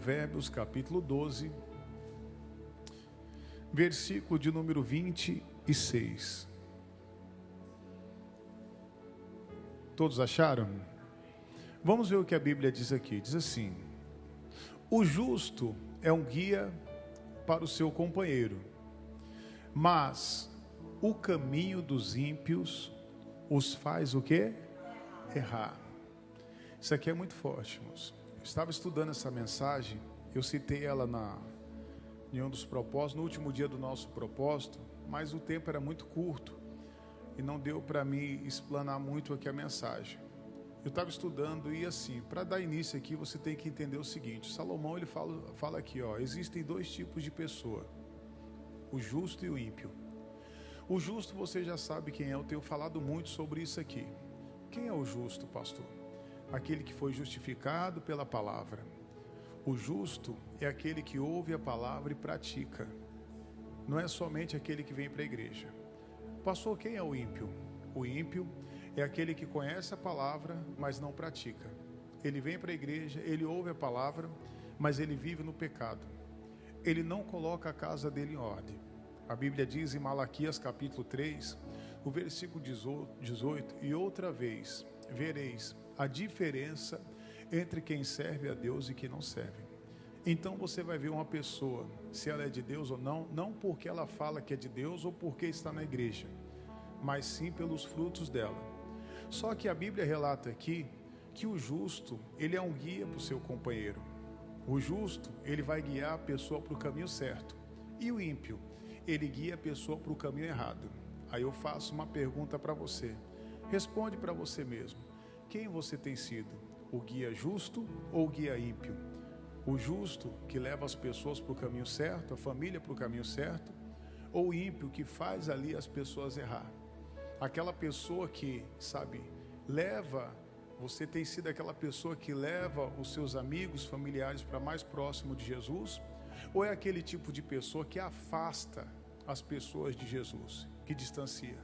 Provérbios capítulo 12, versículo de número 26. Todos acharam? Vamos ver o que a Bíblia diz aqui. Diz assim: o justo é um guia para o seu companheiro, mas o caminho dos ímpios os faz o quê? Errar. Isso aqui é muito forte, irmãos. Eu estava estudando essa mensagem, eu citei ela em um dos propósitos, no último dia do nosso propósito, mas o tempo era muito curto e não deu para mim explanar muito aqui a mensagem. Eu estava estudando e assim, para dar início aqui, você tem que entender o seguinte: Salomão ele fala aqui, existem dois tipos de pessoa, o justo e o ímpio. O justo você já sabe quem é, eu tenho falado muito sobre isso aqui. Quem é o justo, pastor? Aquele que foi justificado pela palavra. O justo é aquele que ouve a palavra e pratica. Não é somente aquele que vem para a igreja. Pastor, quem é o ímpio? O ímpio é aquele que conhece a palavra, mas não pratica. Ele vem para a igreja, ele ouve a palavra, mas ele vive no pecado. Ele não coloca a casa dele em ordem. A Bíblia diz em Malaquias capítulo 3, o versículo 18, e outra vez vereis a diferença entre quem serve a Deus e quem não serve. Então você vai ver uma pessoa, se ela é de Deus ou não, não porque ela fala que é de Deus ou porque está na igreja, mas sim pelos frutos dela. Só que a Bíblia relata aqui que o justo, ele é um guia para o seu companheiro. O justo, ele vai guiar a pessoa para o caminho certo. E o ímpio, ele guia a pessoa para o caminho errado. Aí eu faço uma pergunta para você. Responde para você mesmo. Quem você tem sido? O guia justo ou o guia ímpio? O justo que leva as pessoas para o caminho certo, a família para o caminho certo, ou o ímpio que faz ali as pessoas errar? Aquela pessoa que, você tem sido aquela pessoa que leva os seus amigos, familiares para mais próximo de Jesus? Ou é aquele tipo de pessoa que afasta as pessoas de Jesus, que distancia?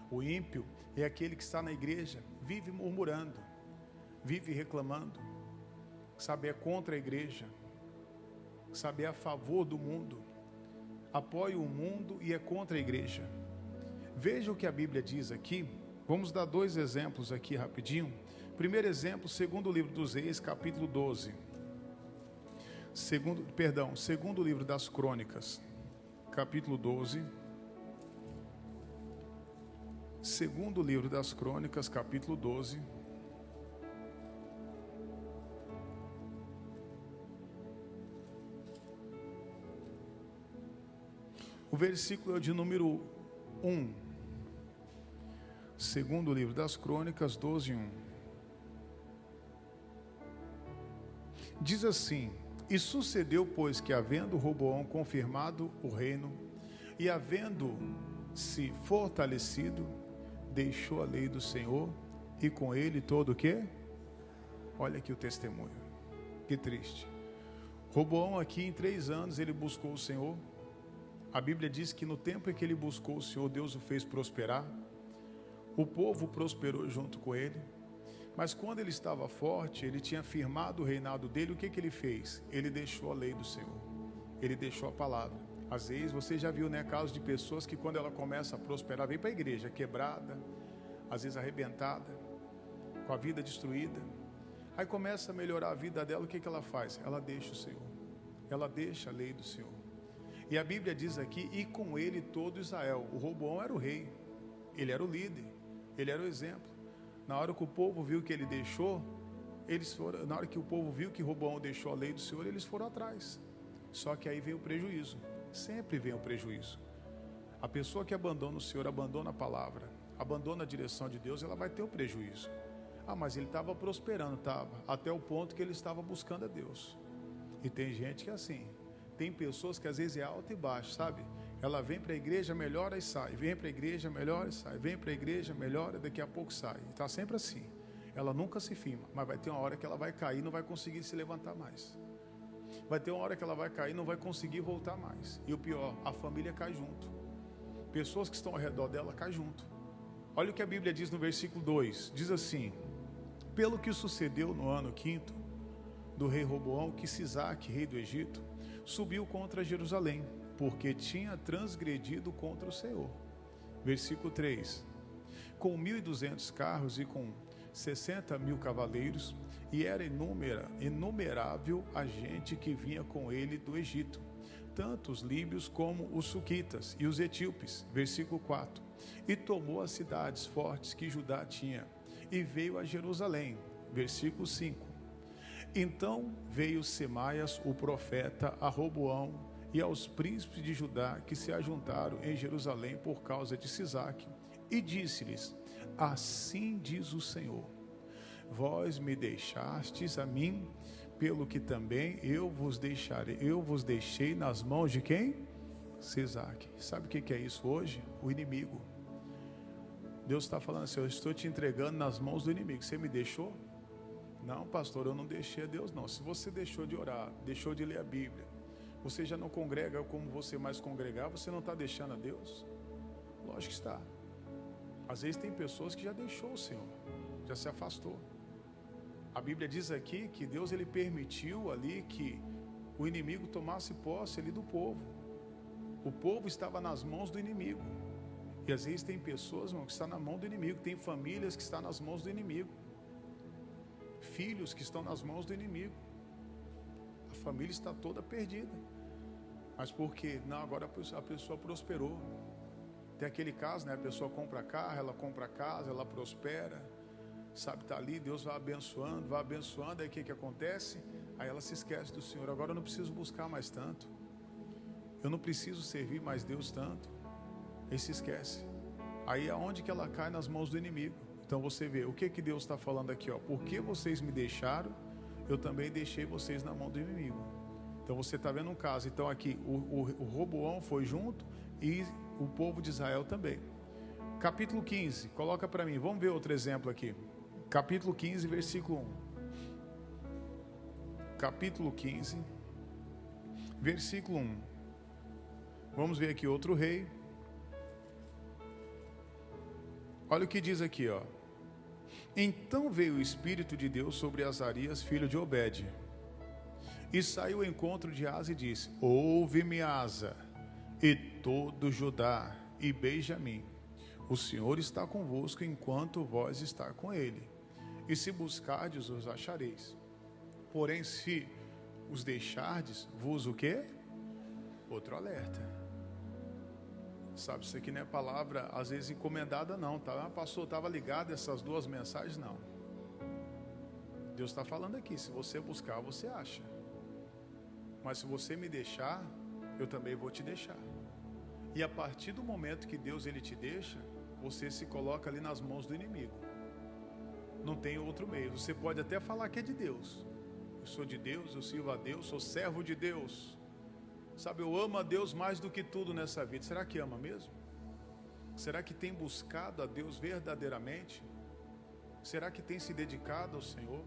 O ímpio é aquele que está na igreja, vive murmurando, vive reclamando, é contra a igreja, é a favor do mundo, apoia o mundo e é contra a igreja. Veja o que a Bíblia diz aqui. Vamos dar dois exemplos aqui rapidinho. Primeiro exemplo, segundo livro dos Reis, capítulo 12. Segundo livro das Crônicas, capítulo 12. Segundo livro das Crônicas, capítulo 12. O versículo é de número 1. Segundo livro das Crônicas, 12:1. Diz assim: e sucedeu, pois, que havendo Roboão confirmado o reino, e havendo-se fortalecido, deixou a lei do Senhor, e com ele todo o quê? Olha aqui o testemunho, que triste. Roboão aqui em 3 anos ele buscou o Senhor. A Bíblia diz que no tempo em que ele buscou o Senhor, Deus o fez prosperar. O povo prosperou junto com ele. Mas quando ele estava forte, ele tinha firmado o reinado dele, o que ele fez? Ele deixou a lei do Senhor. Ele deixou a palavra. Às vezes você já viu, casos de pessoas que quando ela começa a prosperar, vem para a igreja quebrada, às vezes arrebentada, com a vida destruída. Aí começa a melhorar a vida dela, o que ela faz? Ela deixa o Senhor. Ela deixa a lei do Senhor. E a Bíblia diz aqui, e com ele todo Israel. O Roboão era o rei, ele era o líder, ele era o exemplo. Na hora que o povo viu que ele deixou, na hora que o povo viu que Roboão deixou a lei do Senhor, eles foram atrás. Só que aí vem o prejuízo, sempre vem o prejuízo. A pessoa que abandona o Senhor, abandona a palavra, abandona a direção de Deus, ela vai ter o prejuízo. Mas ele estava prosperando, até o ponto que ele estava buscando a Deus. E tem gente que é assim. Tem pessoas que às vezes é alto e baixo, Ela vem para a igreja, melhora e sai. Vem para a igreja, melhora e sai. Vem para a igreja, melhora, daqui a pouco sai. Está sempre assim. Ela nunca se firma, mas vai ter uma hora que ela vai cair e não vai conseguir se levantar mais. Vai ter uma hora que ela vai cair e não vai conseguir voltar mais. E o pior, a família cai junto. Pessoas que estão ao redor dela caem junto. Olha o que a Bíblia diz no versículo 2. Diz assim: pelo que sucedeu no ano 5º, do rei Roboão que Sisaque, rei do Egito, subiu contra Jerusalém, porque tinha transgredido contra o Senhor. Versículo 3. Com 1.200 carros e com 60.000 cavaleiros, e era inumerável a gente que vinha com ele do Egito, tanto os líbios como os suquitas e os etíopes. Versículo 4. E tomou as cidades fortes que Judá tinha, e veio a Jerusalém. Versículo 5. Então veio Semaias, o profeta, a Roboão e aos príncipes de Judá que se ajuntaram em Jerusalém por causa de Sisaque, e disse-lhes: assim diz o Senhor, vós me deixastes a mim, pelo que também eu vos deixei nas mãos de quem? Sisaque. Sabe o que é isso hoje? O inimigo. Deus está falando assim: eu estou te entregando nas mãos do inimigo. Você me deixou? Não, pastor, eu não deixei a Deus não. Se você deixou de orar, deixou de ler a Bíblia, você já não congrega como você mais congregar, você não está deixando a Deus? Lógico que está. Às vezes tem pessoas que já deixou o Senhor, já se afastou. A Bíblia diz aqui que Deus ele permitiu ali que o inimigo tomasse posse ali do povo. O povo estava nas mãos do inimigo. E às vezes tem pessoas, irmão, que estão na mão do inimigo, tem famílias que estão nas mãos do inimigo, filhos que estão nas mãos do inimigo. A família está toda perdida. Mas porque não, agora a pessoa prosperou. Tem aquele caso, né? A pessoa compra carro, ela compra casa, ela prospera, sabe, está ali, Deus vai abençoando, aí o que acontece? Aí ela se esquece do Senhor. Agora eu não preciso buscar mais tanto, eu não preciso servir mais Deus tanto. Aí se esquece. Aí aonde que ela cai? Nas mãos do inimigo. Então você vê, o que Deus está falando aqui, ó? Porque vocês me deixaram, eu também deixei vocês na mão do inimigo. Então você está vendo um caso. Então aqui o Roboão foi junto e o povo de Israel também. Capítulo 15, coloca para mim, vamos ver outro exemplo aqui. Capítulo 15, versículo 1. Capítulo 15, versículo 1. Vamos ver aqui outro rei. Olha o que diz aqui, ó. Então veio o Espírito de Deus sobre Azarias, filho de Obed, e saiu ao encontro de Asa e disse: ouve-me, Asa, e todo Judá e Benjamim, o Senhor está convosco enquanto vós está com ele, e se buscardes, os achareis. Porém, se os deixardes, vos o quê? Outro alerta. Sabe, isso aqui não é palavra, às vezes, encomendada não, tá? Pastor, estava ligado a essas duas mensagens? Não. Deus está falando aqui, se você buscar, você acha. Mas se você me deixar, eu também vou te deixar. E a partir do momento que Deus ele te deixa, você se coloca ali nas mãos do inimigo. Não tem outro meio. Você pode até falar que é de Deus. Eu sou de Deus, eu sirvo a Deus, sou servo de Deus. Sabe, eu amo a Deus mais do que tudo nessa vida. Será que ama mesmo? Será que tem buscado a Deus verdadeiramente? Será que tem se dedicado ao Senhor?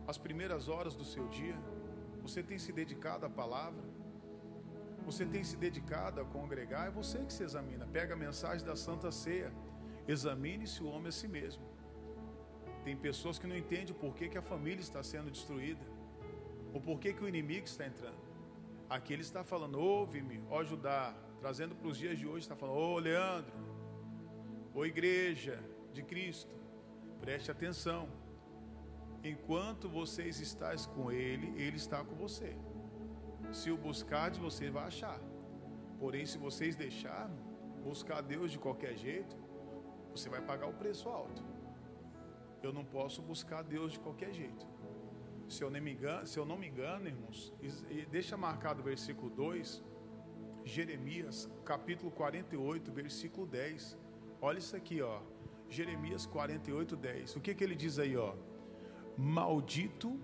As primeiras horas do seu dia, você tem se dedicado à palavra? Você tem se dedicado a congregar? É você que se examina. Pega a mensagem da Santa Ceia. Examine-se o homem a si mesmo. Tem pessoas que não entendem por que a família está sendo destruída, ou por que o inimigo está entrando. Aqui ele está falando: ouve-me, ó Judá, trazendo para os dias de hoje, está falando: ô Leandro, ô igreja de Cristo, preste atenção. Enquanto vocês estáis com ele, ele está com você. Se o buscardes, você vai achar. Porém, se vocês deixarem buscar Deus de qualquer jeito, você vai pagar o preço alto. Eu não posso buscar Deus de qualquer jeito. Se eu não me engano, irmãos, e deixa marcado o versículo 2, Jeremias, capítulo 48, versículo 10. Olha isso aqui, ó. Jeremias 48, 10. O que ele diz aí, ó? Maldito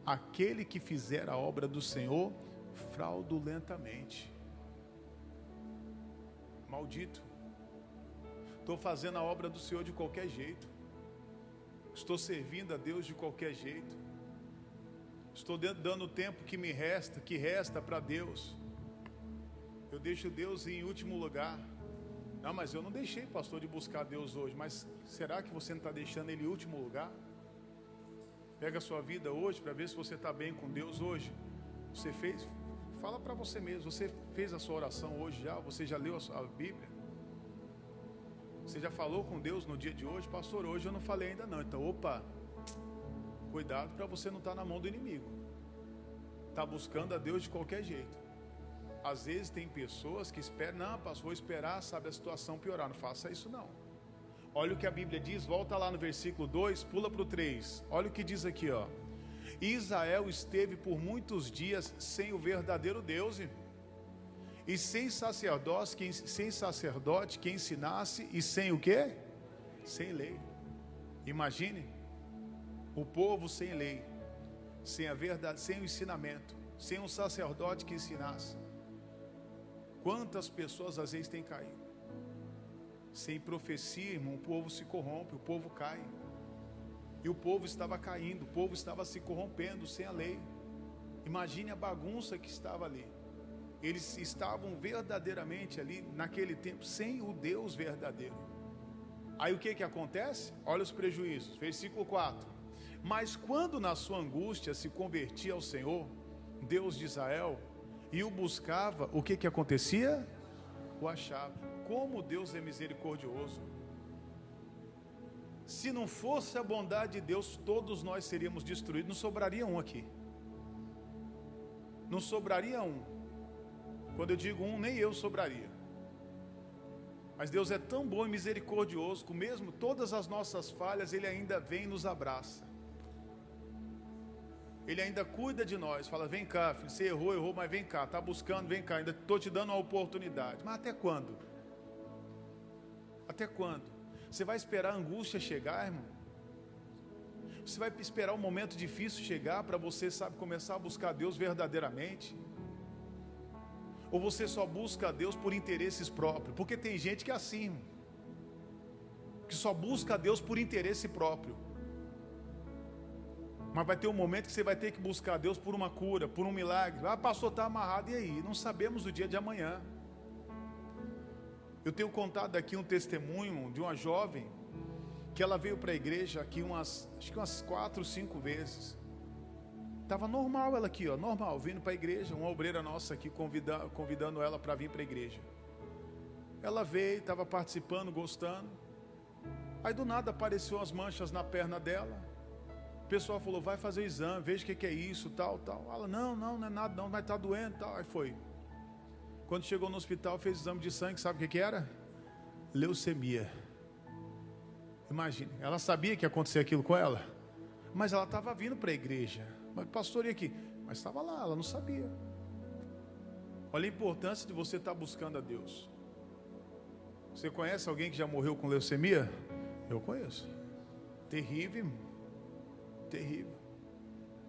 aquele que fizer a obra do Senhor fraudulentamente. Maldito. Estou fazendo a obra do Senhor de qualquer jeito. Estou servindo a Deus de qualquer jeito. Estou dando o tempo que me resta, que resta para Deus. Eu deixo Deus em último lugar. Não, mas eu não deixei, pastor, de buscar Deus hoje. Mas será que você não está deixando Ele em último lugar? Pega a sua vida hoje para ver se você está bem com Deus hoje. Você fez? Fala para você mesmo. Você fez a sua oração hoje já? Você já leu a Bíblia? Você já falou com Deus no dia de hoje? Pastor, hoje eu não falei ainda não. Então, opa, cuidado para você não estar na mão do inimigo. Está buscando a Deus de qualquer jeito. Às vezes tem pessoas que esperam, não, pastor, vou esperar, sabe, a situação piorar. Não faça isso não. Olha o que a Bíblia diz, volta lá no versículo 2, pula para o 3. Olha o que diz aqui, ó. Israel esteve por muitos dias sem o verdadeiro Deus e sem sacerdote que ensinasse, e sem o quê? Sem lei. Imagine o povo sem lei, sem a verdade, sem o ensinamento, sem um sacerdote que ensinasse. Quantas pessoas às vezes têm caído? Sem profecia, irmão, o povo se corrompe, o povo cai. E o povo estava caindo, o povo estava se corrompendo sem a lei. Imagine a bagunça que estava ali. Eles estavam verdadeiramente ali, naquele tempo, sem o Deus verdadeiro. Aí o que acontece? Olha os prejuízos, versículo 4. Mas quando na sua angústia se convertia ao Senhor, Deus de Israel, e o buscava, o que acontecia? O achava. Como Deus é misericordioso. Se não fosse a bondade de Deus, todos nós seríamos destruídos. Não sobraria um aqui. Não sobraria um. Quando eu digo um, nem eu sobraria. Mas Deus é tão bom e misericordioso, que mesmo todas as nossas falhas, Ele ainda vem e nos abraça. Ele ainda cuida de nós, fala, vem cá, filho, você errou, mas vem cá, está buscando, vem cá, ainda estou te dando uma oportunidade. Mas até quando? Até quando? Você vai esperar a angústia chegar, irmão? Você vai esperar um momento difícil chegar para você, sabe, começar a buscar Deus verdadeiramente? Ou você só busca a Deus por interesses próprios? Porque tem gente que é assim, irmão, que só busca a Deus por interesse próprio. Mas vai ter um momento que você vai ter que buscar a Deus por uma cura, por um milagre. Ah, pastor, está amarrado, e aí? Não sabemos o dia de amanhã. Eu tenho contado aqui um testemunho de uma jovem, que ela veio para a igreja aqui acho que umas 4, 5 vezes. Estava normal ela aqui, ó, normal, vindo para a igreja, uma obreira nossa aqui convidando ela para vir para a igreja. Ela veio, estava participando, gostando. Aí do nada apareceu as manchas na perna dela. O pessoal falou, vai fazer o exame, veja o que é isso, tal. Ela, não é nada não, mas está doendo, tal. Aí foi. Quando chegou no hospital, fez exame de sangue, sabe o que era? Leucemia. Imagine, ela sabia que ia acontecer aquilo com ela, mas ela estava vindo para a igreja. Mas pastor, e aqui? Mas estava lá, ela não sabia. Olha a importância de você estar buscando a Deus. Você conhece alguém que já morreu com leucemia? Eu conheço. Terrível, irmão. Terrível.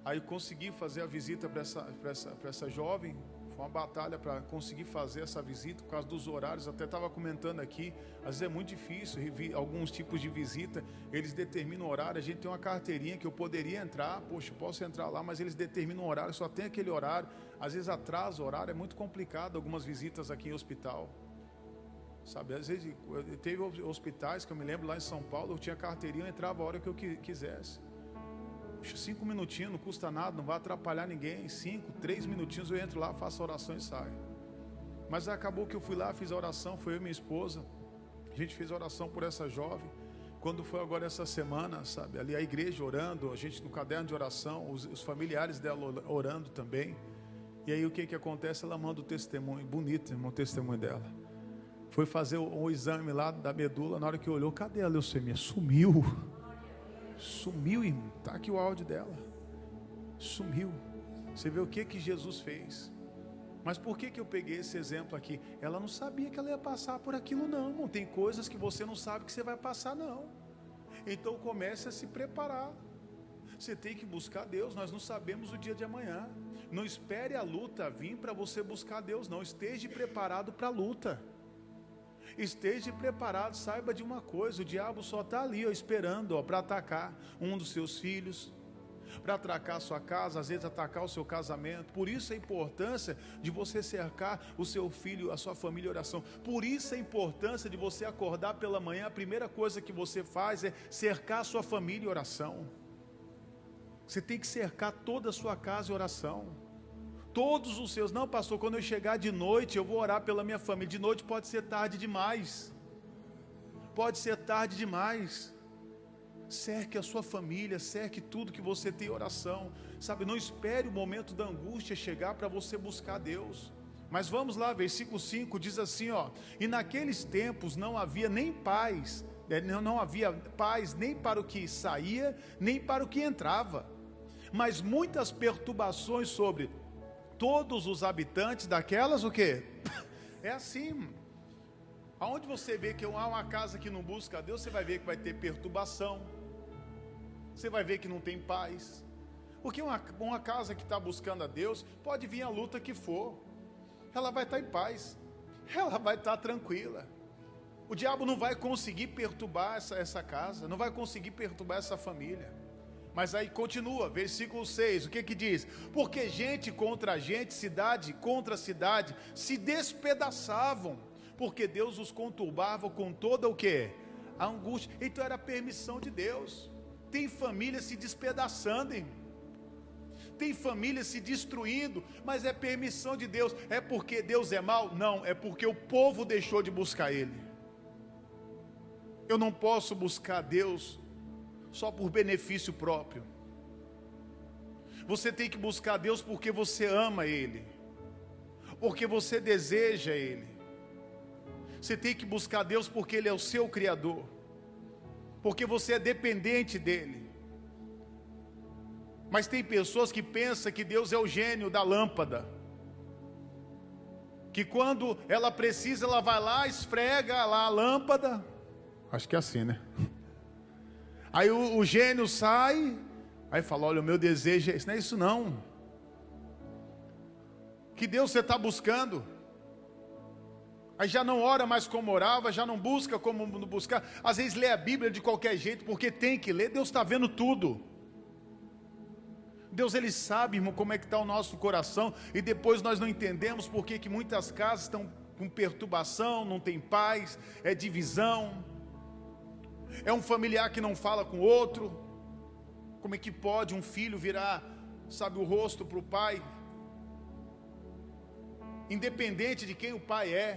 Aí eu consegui fazer a visita para essa jovem. Foi uma batalha para conseguir fazer essa visita por causa dos horários. Até estava comentando aqui, às vezes é muito difícil, alguns tipos de visita, eles determinam o horário. A gente tem uma carteirinha que eu poderia entrar, poxa, eu posso entrar lá, mas eles determinam o horário, só tem aquele horário. Às vezes atrasa o horário, é muito complicado algumas visitas aqui em hospital. Sabe, às vezes teve hospitais que eu me lembro lá em São Paulo, eu tinha carteirinha, eu entrava a hora que eu quisesse. 5 minutinhos, não custa nada, não vai atrapalhar ninguém. 3 minutinhos eu entro lá, faço a oração e saio. Mas acabou que eu fui lá, fiz a oração, foi eu e minha esposa. A gente fez a oração por essa jovem. Quando foi agora essa semana, sabe, ali a igreja orando, a gente no caderno de oração, os familiares dela orando também. E aí o que acontece? Ela manda o testemunho, bonito, irmão, o testemunho dela. Foi fazer o exame lá da medula, na hora que olhou, cadê a leucemia? Sumiu, irmão. Está aqui o áudio dela. Sumiu. Você vê o que Jesus fez. Mas por que eu peguei esse exemplo aqui? Ela não sabia que ela ia passar por aquilo não, irmão. Tem coisas que você não sabe que você vai passar não. Então comece a se preparar. Você tem que buscar Deus. Nós não sabemos o dia de amanhã. Não espere a luta vir para você buscar Deus não. Esteja preparado para a luta. Esteja preparado, saiba de uma coisa, o diabo só está ali, ó, esperando para atacar um dos seus filhos, para atacar a sua casa, às vezes atacar o seu casamento. Por isso a importância de você cercar o seu filho, a sua família em oração. Por isso a importância de você acordar pela manhã, a primeira coisa que você faz é cercar a sua família em oração. Você tem que cercar toda a sua casa em oração. Todos os seus, não pastor, quando eu chegar de noite eu vou orar pela minha família. De noite pode ser tarde demais. Pode ser tarde demais. Cerque a sua família, cerque tudo que você tem em oração. Sabe, não espere o momento da angústia chegar para você buscar Deus. Mas vamos lá, versículo 5 diz assim, ó: e naqueles tempos não havia nem paz, não havia paz nem para o que saía, nem para o que entrava, mas muitas perturbações sobre todos os habitantes daquelas, o quê? É assim. Aonde você vê que há uma casa que não busca a Deus, você vai ver que vai ter perturbação, você vai ver que não tem paz. Porque uma casa que está buscando a Deus, pode vir a luta que for, ela vai estar em paz, ela vai estar tranquila. O diabo não vai conseguir perturbar essa casa, não vai conseguir perturbar essa família. Mas aí continua, versículo 6, o que diz? Porque gente contra gente, cidade contra cidade, se despedaçavam, porque Deus os conturbava com toda o quê? A angústia. Então era a permissão de Deus. Tem família se despedaçando, hein? Tem família se destruindo, mas é permissão de Deus. É porque Deus é mau? Não, é porque o povo deixou de buscar Ele. Eu não posso buscar Deus só por benefício próprio. Você tem que buscar Deus porque você ama Ele, porque você deseja Ele. Você tem que buscar Deus porque Ele é o seu Criador, porque você é dependente dEle. Mas tem pessoas que pensam que Deus é o gênio da lâmpada, que quando ela precisa, ela vai lá, esfrega lá a lâmpada. Acho que é assim, né? Aí o gênio sai, aí fala, olha, o meu desejo é isso. Não é isso não. Que Deus você está buscando? Aí já não ora mais como orava, já não busca como buscar. Às vezes lê a Bíblia de qualquer jeito, porque tem que ler. Deus está vendo tudo. Deus, Ele sabe, irmão, como é que está o nosso coração. E depois nós não entendemos porque que muitas casas estão com perturbação, não tem paz, é divisão. É um familiar que não fala com o outro. Como é que pode um filho virar, sabe, o rosto para o pai? Independente de quem o pai é.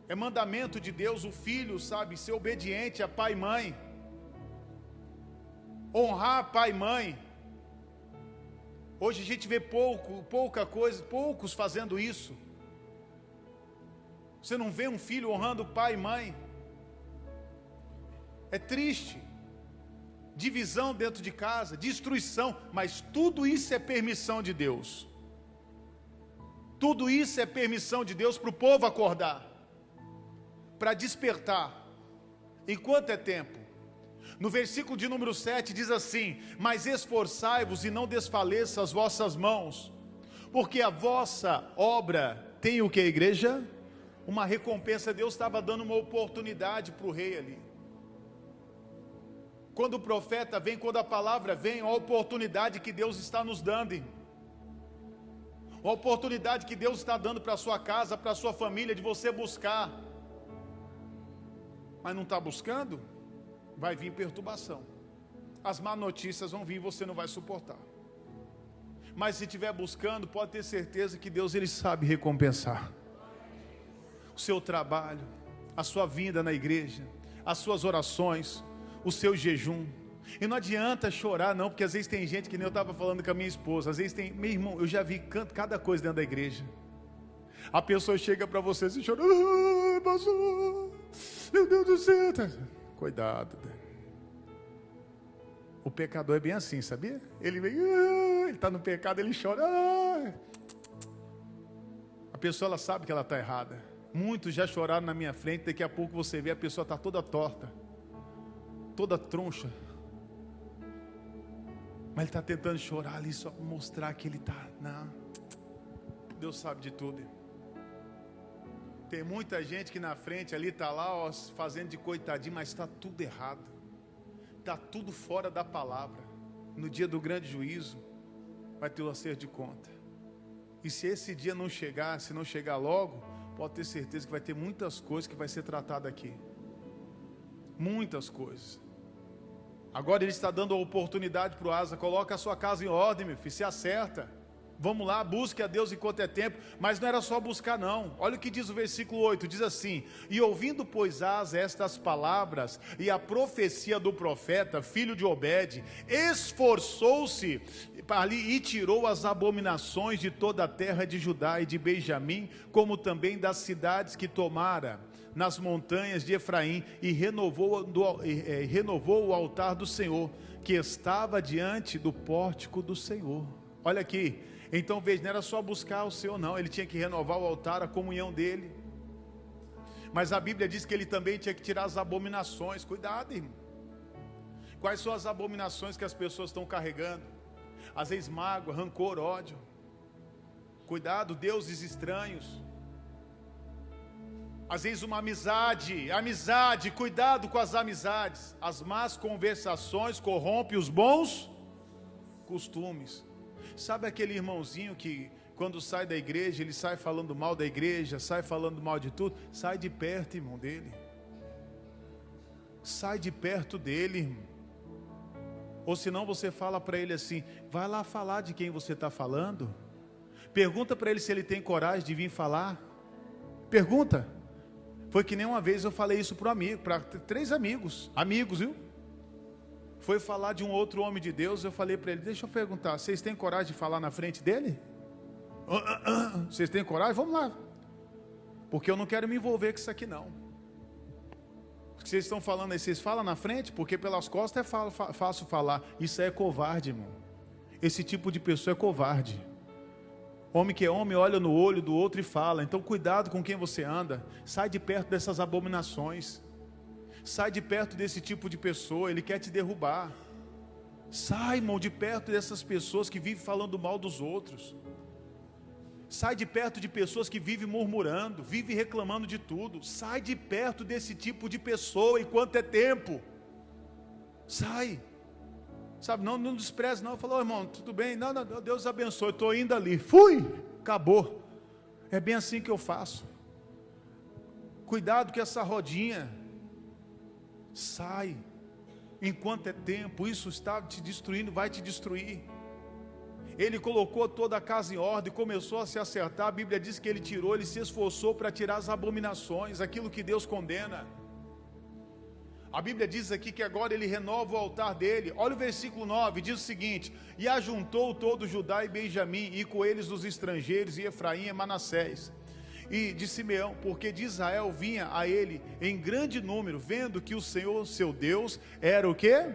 É mandamento de Deus o filho, sabe, ser obediente a pai e mãe. Honrar pai e mãe. Hoje a gente vê pouca coisa, poucos fazendo isso. Você não vê um filho honrando pai e mãe. É triste. Divisão dentro de casa, destruição, mas tudo isso é permissão de Deus. Tudo isso é permissão de Deus para o povo acordar, para despertar, enquanto é tempo. No versículo de número 7 diz assim: mas esforçai-vos e não desfaleçam as vossas mãos, porque a vossa obra tem o que, igreja? Uma recompensa. Deus estava dando uma oportunidade para o rei ali. Quando o profeta vem, quando a palavra vem, a oportunidade que Deus está nos dando, a oportunidade que Deus está dando para a sua casa, para a sua família, de você buscar. Mas não está buscando? Vai vir perturbação. As más notícias vão vir e você não vai suportar. Mas se estiver buscando, pode ter certeza que Deus, Ele sabe recompensar. O seu trabalho, a sua vinda na igreja, as suas orações, o seu jejum. E não adianta chorar não, porque às vezes tem gente, que nem eu estava falando com a minha esposa, às vezes tem, meu irmão, eu já vi cada coisa dentro da igreja. A pessoa chega para você e chora, pastor, meu Deus do céu. Cuidado. O pecador é bem assim, sabia? Ele vem, ele está no pecado, ele chora. A pessoa, ela sabe que ela está errada. Muitos já choraram na minha frente, daqui a pouco você vê, a pessoa está toda torta, toda troncha. Mas ele está tentando chorar ali só para mostrar que ele está. Não. Deus sabe de tudo. Tem muita gente que na frente ali está lá, ó, fazendo de coitadinho, mas está tudo errado. Está tudo fora da palavra. No dia do grande juízo, vai ter o acerto de conta. E se esse dia não chegar, se não chegar logo, pode ter certeza que vai ter muitas coisas que vai ser tratada aqui. Muitas coisas. Agora ele está dando a oportunidade para o Asa: coloca a sua casa em ordem, meu filho, se acerta. Vamos lá, busque a Deus enquanto é tempo. Mas não era só buscar não. Olha o que diz o versículo 8, diz assim: e ouvindo, pois, Asa estas palavras e a profecia do profeta, filho de Obed, esforçou-se ali e tirou as abominações de toda a terra de Judá e de Benjamim, como também das cidades que tomara nas montanhas de Efraim, e renovou o altar do Senhor, que estava diante do pórtico do Senhor. Olha aqui. Então veja, não era só buscar o Senhor não, ele tinha que renovar o altar, a comunhão dele. Mas a Bíblia diz que ele também tinha que tirar as abominações. Cuidado, irmão. Quais são as abominações que as pessoas estão carregando? Às vezes mágoa, rancor, ódio. Cuidado, deuses estranhos. Às vezes uma amizade, cuidado com as amizades. As más conversações corrompem os bons costumes. Sabe aquele irmãozinho que quando sai da igreja, ele sai falando mal da igreja, sai falando mal de tudo? Sai de perto, irmão, dele. Sai de perto dele, irmão. Ou senão você fala para ele assim: vai lá falar de quem você está falando. Pergunta para ele se ele tem coragem de vir falar. Pergunta. Foi que nem uma vez eu falei isso para um amigo, para 3 amigos, viu? Foi falar de um outro homem de Deus. Eu falei para ele: deixa eu perguntar, vocês têm coragem de falar na frente dele? Vocês têm coragem? Vamos lá. Porque eu não quero me envolver com isso aqui não. O que vocês estão falando aí, vocês falam na frente? Porque pelas costas é fácil falar. Isso é covarde, irmão. Esse tipo de pessoa é covarde. Homem que é homem olha no olho do outro e fala. Então cuidado com quem você anda. Sai de perto dessas abominações. Sai de perto desse tipo de pessoa, ele quer te derrubar. Sai, irmão, de perto dessas pessoas que vivem falando mal dos outros. Sai de perto de pessoas que vivem murmurando, vivem reclamando de tudo. Sai de perto desse tipo de pessoa enquanto é tempo. Sai. Sabe, não despreze não. Falou: irmão, tudo bem? Não, Deus abençoe, estou indo ali. Fui, acabou. É bem assim que eu faço. Cuidado com essa rodinha. Sai, enquanto é tempo. Isso está te destruindo, vai te destruir. Ele colocou toda a casa em ordem, começou a se acertar. A Bíblia diz que ele se esforçou para tirar as abominações, aquilo que Deus condena. A Bíblia diz aqui que agora ele renova o altar dele. Olha o versículo 9, diz o seguinte: e ajuntou todo Judá e Benjamim, e com eles os estrangeiros, e Efraim e Manassés, e de Simeão, porque de Israel vinha a ele em grande número, vendo que o Senhor, seu Deus, era o quê?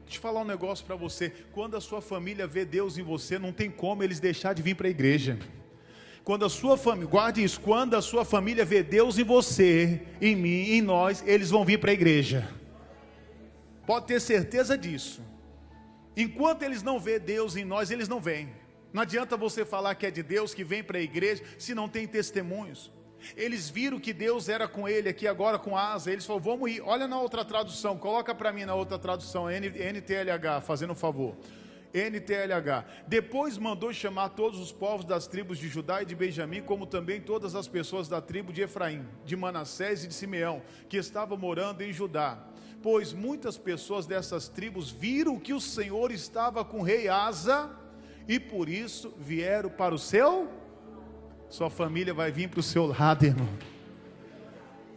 Deixa eu falar um negócio para você. Quando a sua família vê Deus em você, não tem como eles deixar de vir para a igreja. Quando a sua família, guarde isso, quando a sua família vê Deus em você, em mim, em nós, eles vão vir para a igreja. Pode ter certeza disso. Enquanto eles não vê Deus em nós, eles não vêm. Não adianta você falar que é de Deus, que vem para a igreja, se não tem testemunhos. Eles viram que Deus era com ele aqui agora com Asa. Eles falaram: vamos ir. Olha na outra tradução, coloca para mim na outra tradução, NTLH, fazendo um favor. NTLH. Depois mandou chamar todos os povos das tribos de Judá e de Benjamim, como também todas as pessoas da tribo de Efraim, de Manassés e de Simeão, que estavam morando em Judá. Pois muitas pessoas dessas tribos viram que o Senhor estava com o rei Asa, e por isso vieram para o seu. Sua família vai vir para o seu lado, irmão.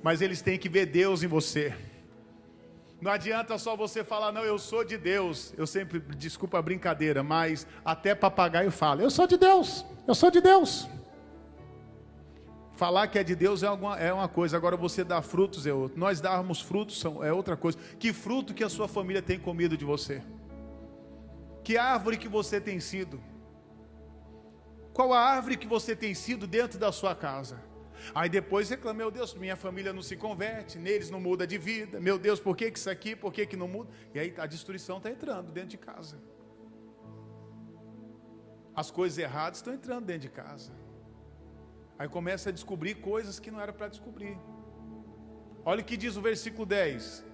Mas eles têm que ver Deus em você. Não adianta só você falar: não, eu sou de Deus. Eu sempre, desculpa a brincadeira, mas até papagaio fala: eu sou de Deus, eu sou de Deus. Falar que é de Deus é uma coisa, agora você dar frutos é outra. Nós darmos frutos é outra coisa. Que fruto que a sua família tem comido de você? Que árvore que você tem sido? Qual a árvore que você tem sido dentro da sua casa? Aí depois reclama: meu Deus, minha família não se converte, neles não muda de vida, meu Deus, por que isso aqui, por que não muda? E aí a destruição está entrando dentro de casa. As coisas erradas estão entrando dentro de casa. Aí começa a descobrir coisas que não era para descobrir. Olha o que diz o versículo 10.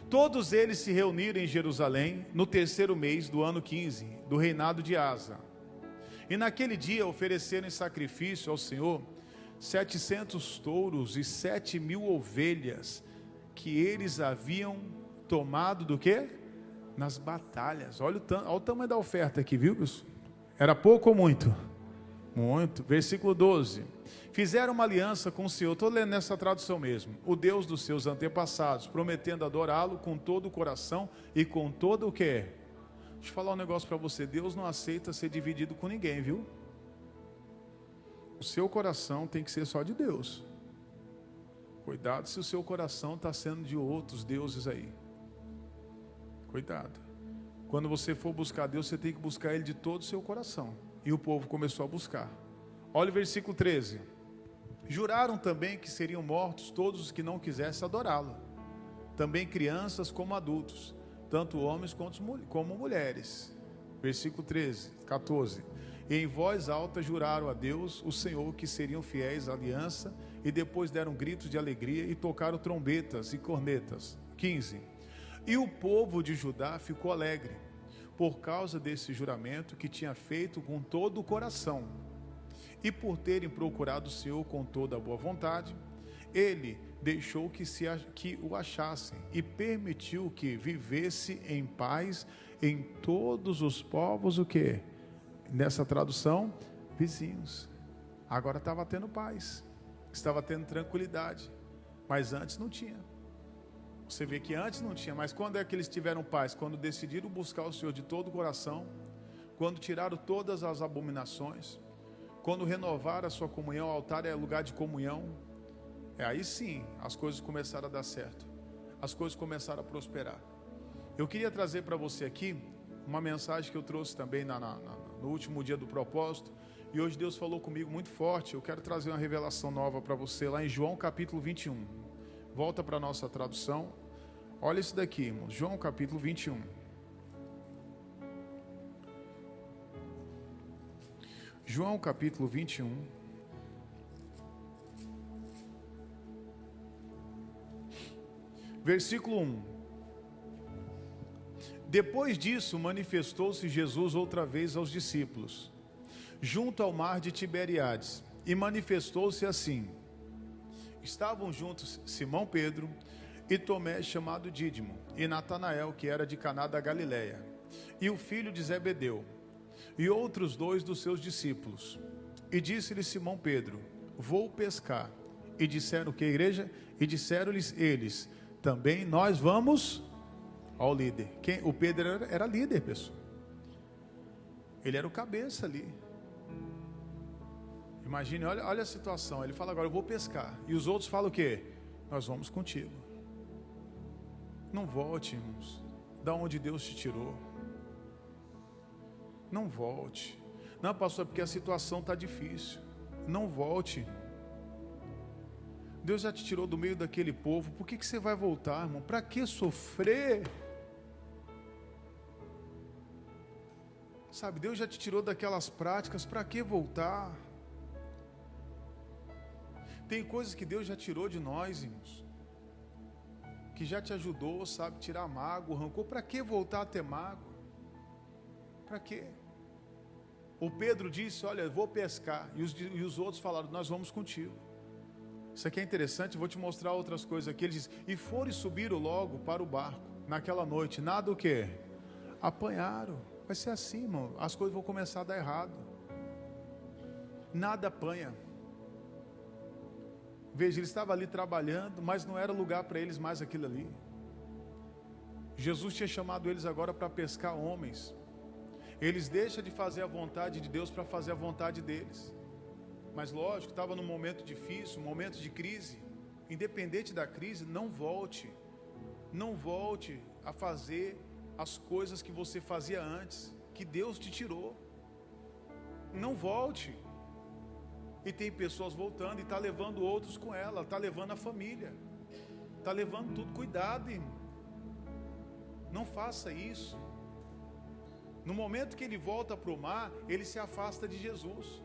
Todos eles se reuniram em Jerusalém no 3º mês do ano 15 do reinado de Asa. E naquele dia ofereceram em sacrifício ao Senhor 700 touros e 7.000 ovelhas, que eles haviam tomado do quê? nas batalhas. Olha o tamanho da oferta aqui, viu? Era pouco ou muito? Muito. Versículo 12. Fizeram uma aliança com o Senhor, estou lendo nessa tradução mesmo, o Deus dos seus antepassados, prometendo adorá-lo com todo o coração e com todo o quê? Deixa eu falar um negócio para você, Deus não aceita ser dividido com ninguém, viu? O seu coração tem que ser só de Deus. Cuidado se o seu coração está sendo de outros deuses aí. Cuidado. Quando você for buscar Deus, você tem que buscar Ele de todo o seu coração. E o povo começou a buscar. Olha o versículo 13. Juraram também que seriam mortos todos os que não quisessem adorá-lo. Também crianças como adultos, tanto homens como mulheres. Versículo 14. E em voz alta juraram a Deus, o Senhor, que seriam fiéis à aliança, e depois deram gritos de alegria e tocaram trombetas e cornetas. 15. E o povo de Judá ficou alegre, por causa desse juramento que tinha feito com todo o coração. E por terem procurado o Senhor com toda a boa vontade, Ele deixou que o achassem e permitiu que vivesse em paz em todos os povos, o quê? Nessa tradução, vizinhos. Agora estava tendo paz, estava tendo tranquilidade, mas antes não tinha. Você vê que antes não tinha, mas quando é que eles tiveram paz? Quando decidiram buscar o Senhor de todo o coração, quando tiraram todas as abominações, quando renovaram a sua comunhão, o altar é lugar de comunhão, aí sim as coisas começaram a dar certo, as coisas começaram a prosperar. Eu queria trazer para você aqui uma mensagem que eu trouxe também no último dia do propósito, e hoje Deus falou comigo muito forte. Eu quero trazer uma revelação nova para você lá em João capítulo 21. Volta para a nossa tradução. Olha isso daqui, irmãos. João capítulo 21. João capítulo 21. Versículo 1. Depois disso, manifestou-se Jesus outra vez aos discípulos, junto ao mar de Tiberíades, e manifestou-se assim. Estavam juntos Simão Pedro e Tomé, chamado Dídimo, e Natanael, que era de Caná da Galileia, e o filho de Zebedeu, e outros dois dos seus discípulos. E disse-lhe Simão Pedro: vou pescar. E disseram que a igreja? E disseram-lhes eles: também nós vamos. Ao líder. O Pedro era líder, pessoal. Ele era o cabeça ali. Imagine, olha a situação. Ele fala agora: eu vou pescar. E os outros falam o quê? Nós vamos contigo. Não volte, irmãos, da onde Deus te tirou. Não volte. Não, pastor, porque a situação está difícil. Não volte. Deus já te tirou do meio daquele povo. Por que você vai voltar, irmão? Para que sofrer? Sabe, Deus já te tirou daquelas práticas. Para que voltar? Tem coisas que Deus já tirou de nós, irmãos, que já te ajudou, sabe, tirar mágoa, rancor. Para que voltar a ter mágoa? Para quê? O Pedro disse: olha, eu vou pescar. E os outros falaram: nós vamos contigo. Isso aqui é interessante, vou te mostrar outras coisas aqui. Ele diz: e foram e subiram logo para o barco, naquela noite. Nada o quê? Apanharam. Vai ser assim, irmão, as coisas vão começar a dar errado. Nada apanha. Veja, ele estava ali trabalhando, mas não era lugar para eles mais aquilo ali. Jesus tinha chamado eles agora para pescar homens. Eles deixam de fazer a vontade de Deus para fazer a vontade deles. Mas lógico, estava num momento difícil, um momento de crise. Independente da crise, não volte a fazer as coisas que você fazia antes, que Deus te tirou. Não volte. E tem pessoas voltando e está levando outros com ela, está levando a família, está levando tudo. Cuidado, irmão. Não faça isso. No momento que ele volta para o mar, ele se afasta de Jesus.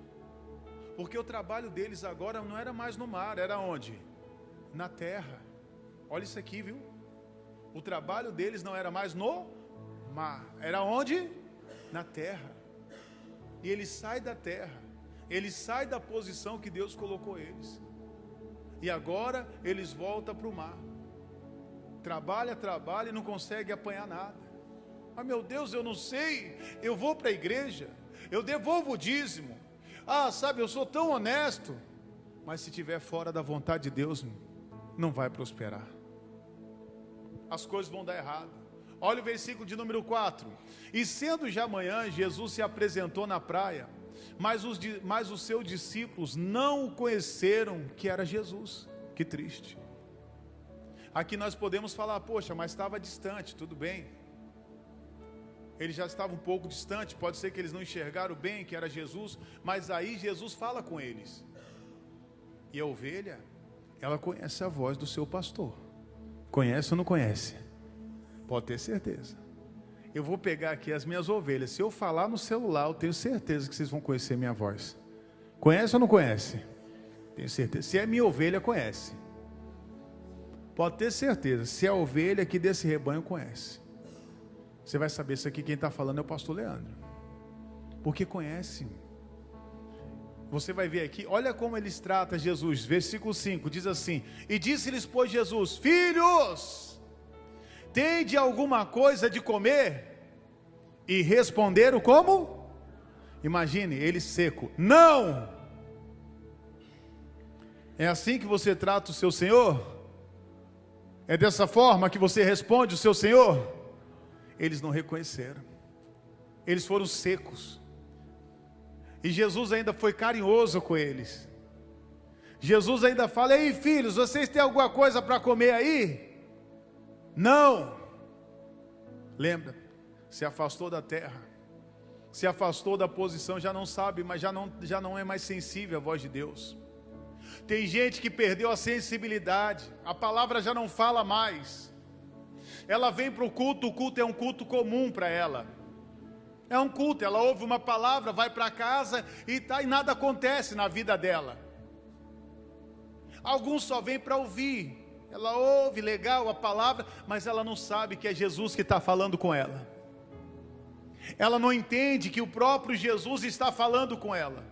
Porque o trabalho deles agora não era mais no mar, era onde? Na terra. Olha isso aqui, viu? O trabalho deles não era mais no mar, era onde? Na terra. E ele sai da terra, ele sai da posição que Deus colocou eles. E agora eles voltam para o mar. Trabalha e não consegue apanhar nada. Ah, meu Deus, eu não sei, eu vou para a igreja, eu devolvo o dízimo. Ah, sabe, eu sou tão honesto. Mas se estiver fora da vontade de Deus, não vai prosperar. As coisas vão dar errado. Olha o versículo de número 4. E sendo já manhã, Jesus se apresentou na praia, mas os seus discípulos não o conheceram que era Jesus. Que triste. Aqui nós podemos falar, poxa, mas estava distante, tudo bem. Ele já estava um pouco distante, pode ser que eles não enxergaram bem que era Jesus, mas aí Jesus fala com eles. E a ovelha, ela conhece a voz do seu pastor. Conhece ou não conhece? Pode ter certeza. Eu vou pegar aqui as minhas ovelhas, se eu falar no celular, eu tenho certeza que vocês vão conhecer minha voz. Conhece ou não conhece? Tenho certeza. Se é minha ovelha, conhece. Pode ter certeza, se é a ovelha aqui desse rebanho, conhece. Você vai saber isso aqui, quem está falando é o pastor Leandro. Porque conhece. Você vai ver aqui, olha como eles tratam Jesus. Versículo 5, diz assim: e disse-lhes, pois, Jesus: filhos, tende alguma coisa de comer? E responderam como? Imagine, ele seco: não. É assim que você trata o seu Senhor? É dessa forma que você responde o seu Senhor? Eles não reconheceram. Eles foram secos. E Jesus ainda foi carinhoso com eles. Jesus ainda fala: ei, filhos, vocês têm alguma coisa para comer aí? Não. Lembra, se afastou da terra, se afastou da posição, já não sabe, mas já não é mais sensível à voz de Deus. Tem gente que perdeu a sensibilidade, a palavra já não fala mais. Ela vem para o culto é um culto comum para ela. É um culto, ela ouve uma palavra, vai para casa e nada acontece na vida dela. Alguns só vêm para ouvir. Ela ouve, legal, a palavra, mas ela não sabe que é Jesus que está falando com ela. Ela não entende que o próprio Jesus está falando com ela.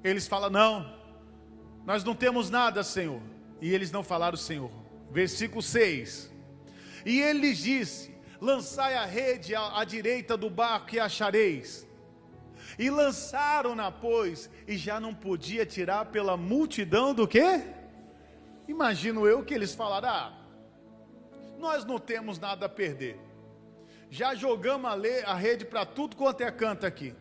Eles falam: não, nós não temos nada, Senhor. E eles não falaram Senhor. Versículo 6. E ele lhes disse: lançai a rede à direita do barco e achareis. E lançaram-na, pois, e já não podia tirar pela multidão do quê? Imagino eu que eles falaram: ah, nós não temos nada a perder. Já jogamos a rede para tudo quanto é canto aqui.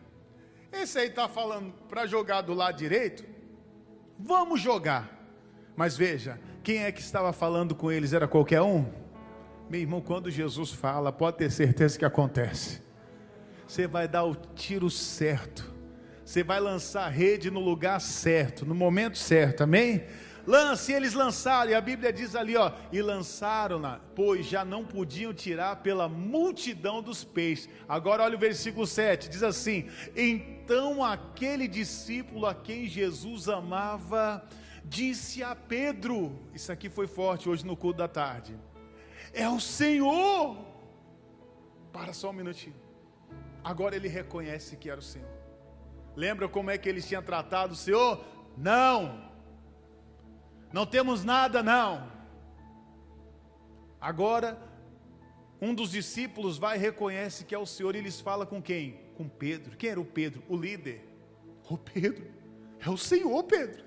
Esse aí está falando para jogar do lado direito? Vamos jogar. Mas veja, quem é que estava falando com eles? Era qualquer um? Meu irmão, quando Jesus fala, pode ter certeza que acontece. Você vai dar o tiro certo. Você vai lançar a rede no lugar certo, no momento certo, amém? Lance, eles lançaram, e a Bíblia diz ali, ó, e lançaram-na, pois já não podiam tirar pela multidão dos peixes. Agora olha o versículo 7, diz assim: então aquele discípulo a quem Jesus amava, disse a Pedro, isso aqui foi forte hoje no culto da tarde: é o Senhor. Para só um minutinho. Agora ele reconhece que era o Senhor. Lembra como é que eles tinham tratado o Senhor? Não temos nada, não. Agora, um dos discípulos vai e reconhece que é o Senhor, e eles falam com quem? Com Pedro. Quem era o Pedro? O líder. O Pedro, é o Senhor, Pedro.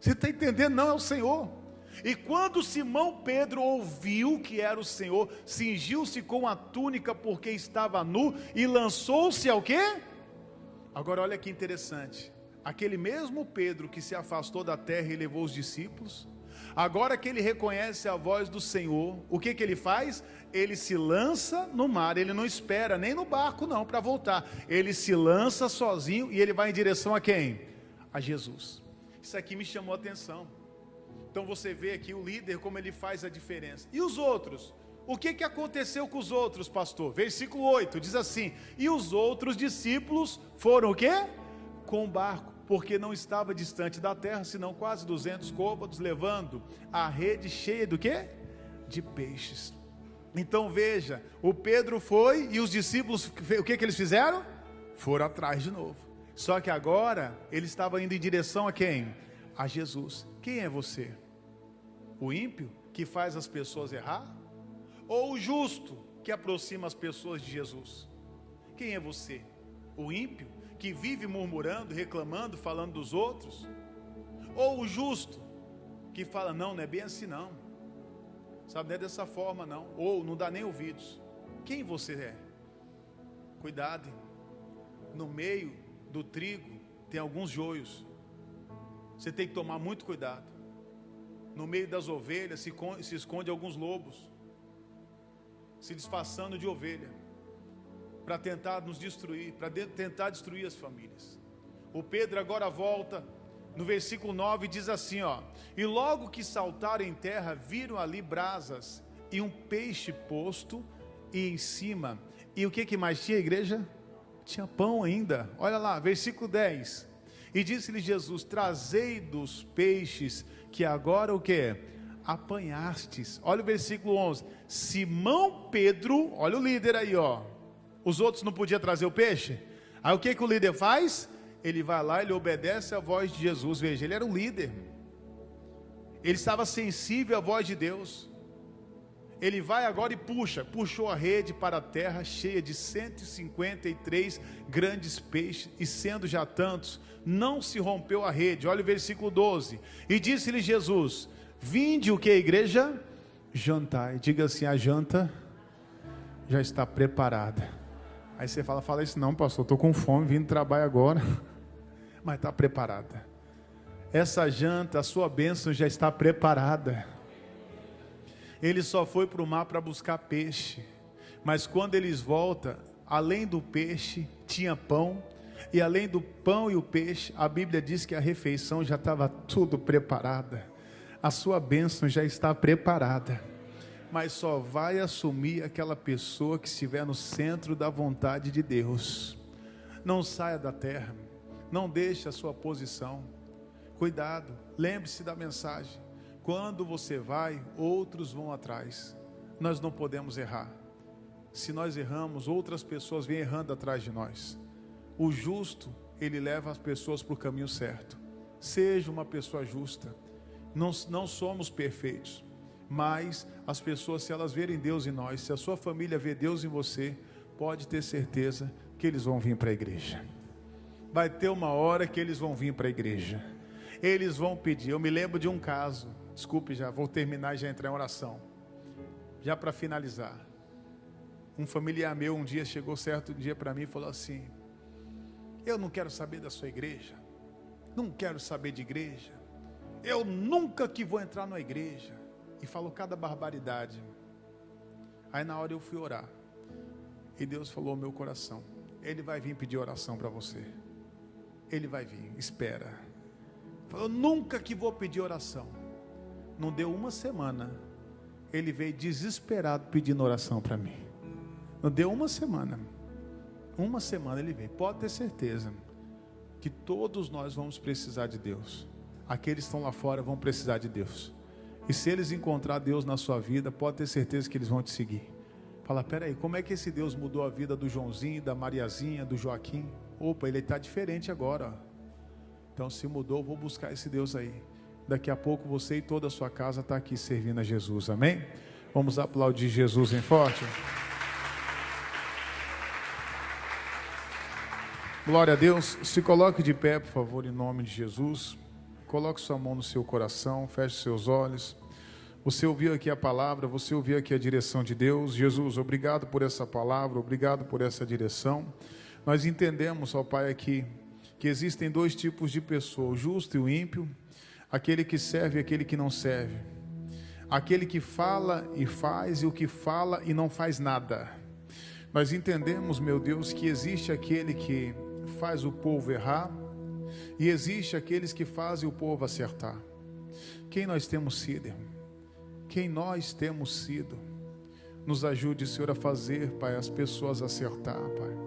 Você está entendendo? Não, é o Senhor. E quando Simão Pedro ouviu que era o Senhor, cingiu-se com a túnica porque estava nu e lançou-se ao quê? Agora olha que interessante. Aquele mesmo Pedro que se afastou da terra e levou os discípulos, agora que ele reconhece a voz do Senhor, o que ele faz? Ele se lança no mar, ele não espera nem no barco não para voltar, ele se lança sozinho e ele vai em direção a quem? A Jesus. Isso aqui me chamou a atenção. Então você vê aqui o líder, como ele faz a diferença. E os outros? O que aconteceu com os outros, pastor? Versículo 8, diz assim: e os outros discípulos foram o quê? Com o barco, porque não estava distante da terra, senão quase 200 côvados, levando a rede cheia do quê? De peixes. Então veja, o Pedro foi e os discípulos, o que eles fizeram? Foram atrás de novo. Só que agora, eles estavam indo em direção a quem? A Jesus. Quem é você? O ímpio, que faz as pessoas errar? Ou o justo, que aproxima as pessoas de Jesus? Quem é você? O ímpio, que vive murmurando, reclamando, falando dos outros? Ou o justo, que fala, não é bem assim não, sabe, não é dessa forma não, ou não dá nem ouvidos? Quem você é? Cuidado, no meio do trigo tem alguns joios, você tem que tomar muito cuidado. No meio das ovelhas se esconde alguns lobos, se disfarçando de ovelha, para tentar nos destruir, para tentar destruir as famílias. O Pedro agora volta no versículo 9, diz assim, e logo que saltaram em terra, viram ali brasas e um peixe posto e em cima, e o que mais tinha, igreja? Tinha pão ainda. Olha lá, versículo 10, e disse-lhe Jesus, trazei dos peixes que agora o que? Apanhastes. Olha o versículo 11, Simão Pedro, olha o líder aí, os outros não podiam trazer o peixe, aí o que o líder faz? Ele vai lá, ele obedece à voz de Jesus. Veja, ele era um líder, ele estava sensível à voz de Deus. Ele vai agora e puxou a rede para a terra, cheia de 153 grandes peixes, e sendo já tantos, não se rompeu a rede. Olha o versículo 12, e disse-lhe Jesus, vinde o que, igreja? Jantai. Diga assim, a janta já está preparada. Aí você fala isso, não pastor, estou com fome, vim do trabalho agora, mas está preparada. Essa janta, a sua bênção já está preparada. Ele só foi para o mar para buscar peixe, mas quando eles voltam, além do peixe tinha pão, e além do pão e o peixe, a Bíblia diz que a refeição já estava tudo preparada. A sua bênção já está preparada, mas só vai assumir aquela pessoa que estiver no centro da vontade de Deus. Não saia da terra, não deixe a sua posição. Cuidado, lembre-se da mensagem. Quando você vai, outros vão atrás. Nós não podemos errar. Se nós erramos, outras pessoas vêm errando atrás de nós. O justo, ele leva as pessoas para o caminho certo. Seja uma pessoa justa. Não somos perfeitos, mas as pessoas, se elas verem Deus em nós, se a sua família vê Deus em você, pode ter certeza que eles vão vir para a igreja. Vai ter uma hora que eles vão vir para a igreja. Eles vão pedir. Eu me lembro de um caso, desculpe, já vou terminar e já entrar em oração, já para finalizar. Um familiar meu um dia chegou certo dia para mim e falou assim, eu não quero saber da sua igreja, não quero saber de igreja, eu nunca que vou entrar na igreja, e falou cada barbaridade. Aí na hora eu fui orar, e Deus falou ao meu coração, ele vai vir pedir oração para você, ele vai vir, espera. Eu nunca que vou pedir oração. Não deu uma semana, ele veio desesperado pedindo oração para mim. Não deu uma semana ele veio. Pode ter certeza que todos nós vamos precisar de Deus. Aqueles que estão lá fora vão precisar de Deus. E se eles encontrar Deus na sua vida, pode ter certeza que eles vão te seguir. Fala, peraí, como é que esse Deus mudou a vida do Joãozinho, da Mariazinha, do Joaquim? Opa, ele está diferente agora, Então se mudou, vou buscar esse Deus aí. Daqui a pouco você e toda a sua casa está aqui servindo a Jesus, amém? Vamos aplaudir Jesus em forte. Glória a Deus. Se coloque de pé, por favor, em nome de Jesus. Coloque sua mão no seu coração, feche seus olhos. Você ouviu aqui a palavra, você ouviu aqui a direção de Deus. Jesus, obrigado por essa palavra, obrigado por essa direção. Nós entendemos, ó Pai, aqui que existem dois tipos de pessoas, o justo e o ímpio, aquele que serve e aquele que não serve, aquele que fala e faz e o que fala e não faz nada. Nós entendemos, meu Deus, que existe aquele que faz o povo errar e existe aqueles que fazem o povo acertar. Quem nós temos sido, irmão? Quem nós temos sido? Nos ajude, Senhor, a fazer, Pai, as pessoas acertar, Pai.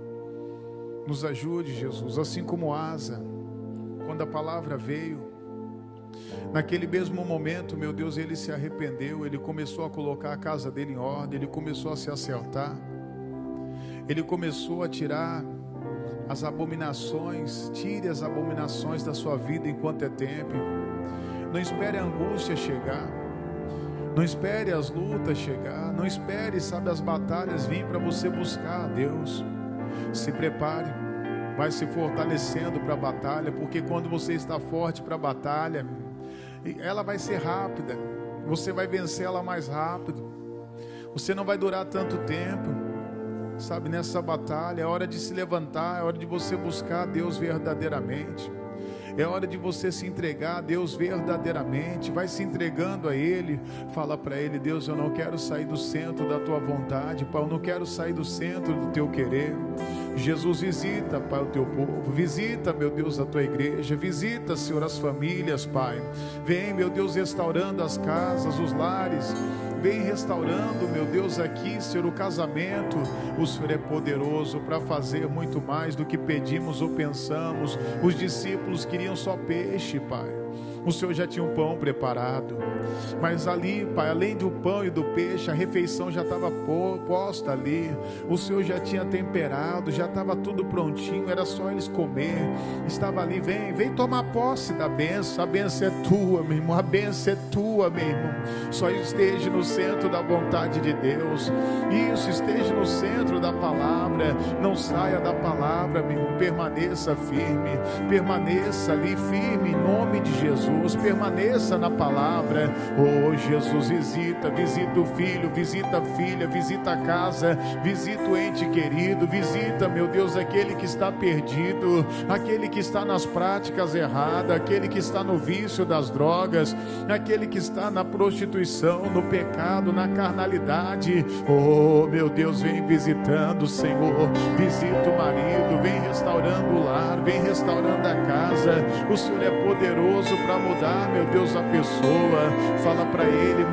Nos ajude, Jesus, assim como Asa, quando a palavra veio, naquele mesmo momento, meu Deus, ele se arrependeu, ele começou a colocar a casa dele em ordem, ele começou a se acertar, ele começou a tirar as abominações. Tire as abominações da sua vida enquanto é tempo. Não espere a angústia chegar. Não espere as lutas chegar, não espere, sabe, as batalhas vir para você buscar a Deus. Se prepare, vai se fortalecendo para a batalha, porque quando você está forte para a batalha, ela vai ser rápida, você vai vencer ela mais rápido, você não vai durar tanto tempo, sabe, nessa batalha. É hora de se levantar, é hora de você buscar a Deus verdadeiramente. É hora de você se entregar a Deus verdadeiramente. Vai se entregando a Ele. Fala para Ele: Deus, eu não quero sair do centro da Tua vontade, Pai. Eu não quero sair do centro do Teu querer. Jesus, visita, Pai, o Teu povo. Visita, meu Deus, a Tua igreja. Visita, Senhor, as famílias, Pai. Vem, meu Deus, restaurando as casas, os lares. Vem restaurando, meu Deus, aqui, Senhor, o casamento. O Senhor é poderoso para fazer muito mais do que pedimos ou pensamos. Os discípulos queriam só peixe, Pai. O Senhor já tinha um pão preparado, mas ali, Pai, além do pão e do peixe, a refeição já estava posta ali. O Senhor já tinha temperado, já estava tudo prontinho, era só eles comer. Estava ali. Vem tomar posse da bênção. A bênção é tua, meu irmão. A bênção é tua, meu irmão. Só esteja no centro da vontade de Deus. Isso, esteja no centro da palavra. Não saia da palavra, meu irmão. Permaneça firme, permaneça ali firme em nome de Jesus. Permaneça na palavra. Oh, Jesus, visita o filho, visita a filha, visita a casa, visita o ente querido, visita, meu Deus, aquele que está perdido, aquele que está nas práticas erradas, aquele que está no vício das drogas, aquele que está na prostituição, no pecado, na carnalidade. Oh, meu Deus, vem visitando, Senhor. Visita o marido, vem restaurando o lar, vem restaurando a casa. O Senhor é poderoso para mudar, meu Deus, a pessoa. Fala para Ele: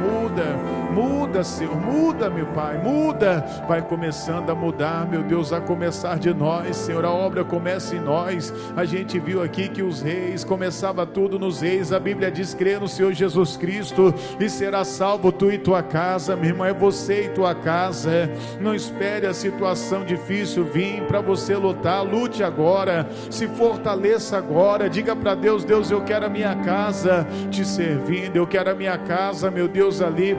muda, Senhor, muda, meu Pai, muda. Vai começando a mudar, meu Deus, a começar de nós, Senhor. A obra começa em nós. A gente viu aqui que os reis, começava tudo nos reis. A Bíblia diz: crê no Senhor Jesus Cristo e será salvo tu e tua casa. Meu irmão, é você e tua casa. Não espere a situação difícil vir para você lutar. Lute agora, se fortaleça agora. Diga para Deus: Deus, eu quero a minha casa te servindo, eu quero a minha casa, meu Deus, ali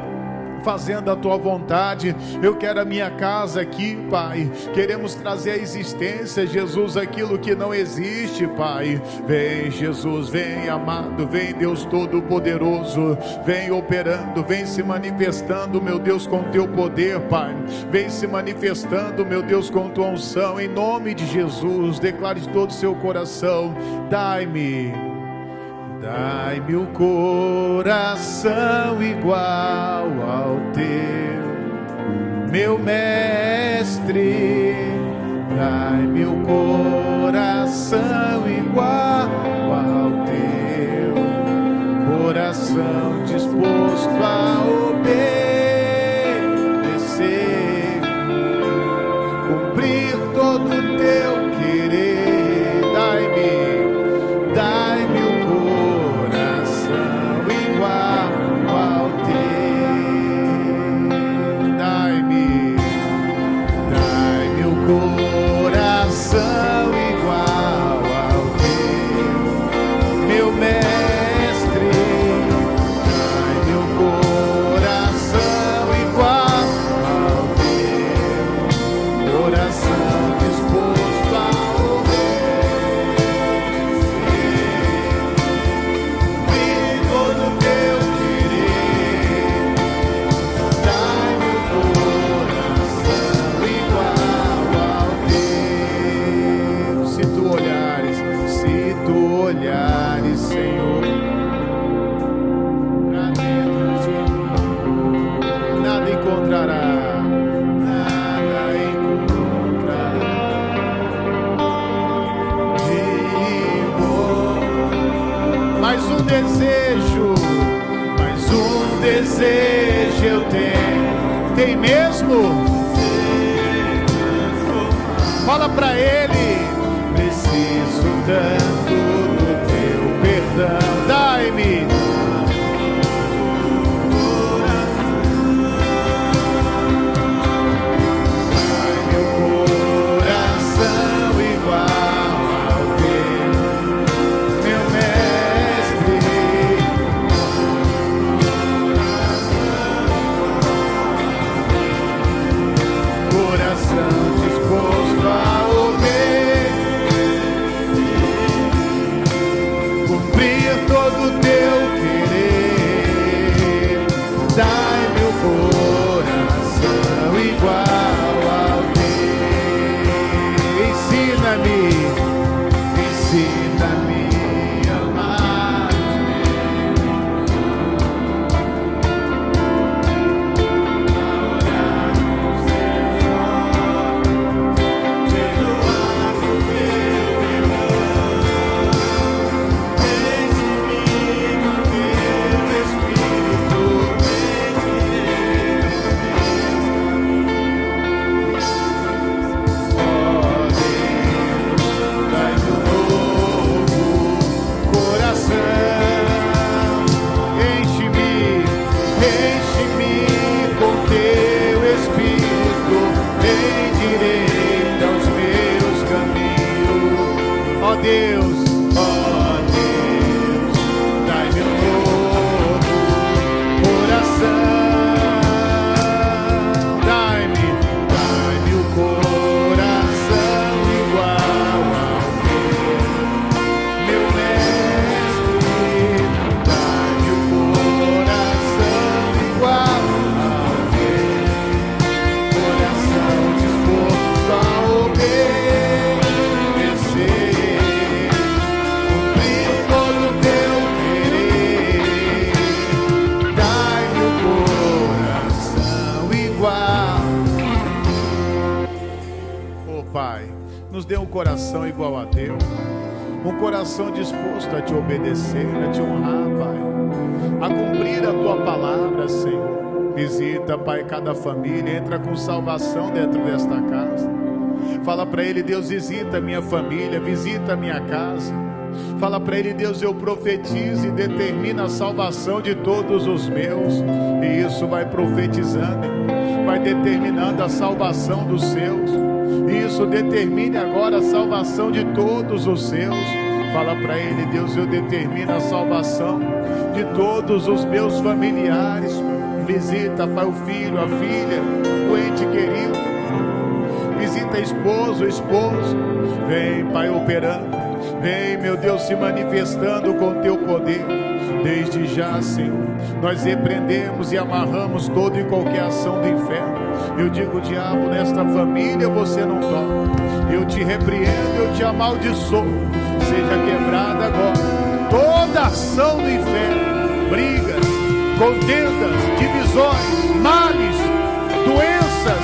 fazendo a tua vontade. Eu quero a minha casa aqui, Pai. Queremos trazer à existência, Jesus, aquilo que não existe, Pai. Vem, Jesus, vem, amado, vem, Deus Todo-Poderoso, vem operando, vem se manifestando, meu Deus, com teu poder, Pai. Vem se manifestando, meu Deus, com tua unção, em nome de Jesus. Declare de todo o seu coração: dai-me o coração igual ao teu, meu mestre. Dai-me o coração igual ao teu, coração disposto a obedecer, cumprir todo o teu querer. Dai-me o coração igual ao teu. Dai-me o coração igual ao teu, meu mestre. Dai-me o coração igual ao teu, coração disposto a olhares, Senhor, pra dentro de mim, nada encontrará, mais um desejo eu tenho. Tem mesmo? Fala pra Ele: preciso tanto do teu perdão. Dai-me o coração igual ao teu, meu mestre. Deus, dai-me um novo coração. Dai-me o coração igual ao meu mestre. Dai-me o coração igual ao meu, coração disposto a obedecer, cumprir todo o teu querer. Dai-me o coração igual. Oh Pai, nos dê um coração igual a teu, um coração disposto a te obedecer, a te honrar, Pai, a cumprir a tua palavra, Senhor. Visita, Pai, cada família, entra com salvação dentro desta casa. Fala para ele, Deus, visita a minha família, visita a minha casa. Fala para ele, Deus, eu profetizo e determino a salvação de todos os meus. E isso vai profetizando, vai determinando a salvação dos seus. E isso determine agora a salvação de todos os seus. Fala para ele, Deus, eu determino a salvação de todos os meus familiares. Visita, Pai, o filho, a filha, o ente querido. Visita esposo, esposo. Vem, Pai, operando. Vem, meu Deus, se manifestando com teu poder. Desde já, Senhor, nós repreendemos e amarramos toda e qualquer ação do inferno. Eu digo, diabo, nesta família você não toca. Eu te repreendo, eu te amaldiçoo. Seja quebrada agora toda ação do inferno. Brigas, contendas, divisões, males, doenças,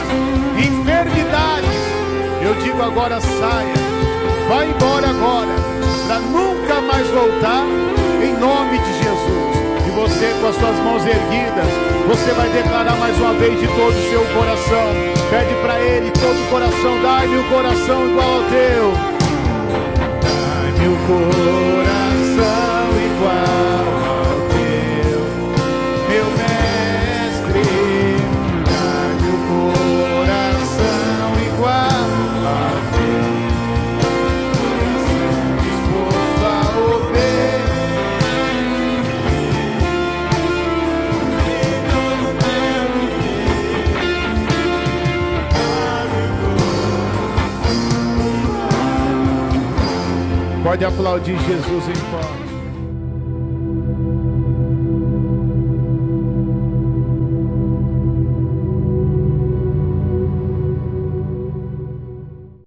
enfermidades. Eu digo agora, saia, vai embora agora, para nunca mais voltar, em nome de Jesus. E você, com as suas mãos erguidas, você vai declarar mais uma vez de todo o seu coração. Pede para ele todo o coração. Dai-me um coração igual ao teu. Dai-me um coração igual ao teu, meu mestre. Dai-me um coração igual ao teu, disposto a obedecer. Pode aplaudir Jesus em forma.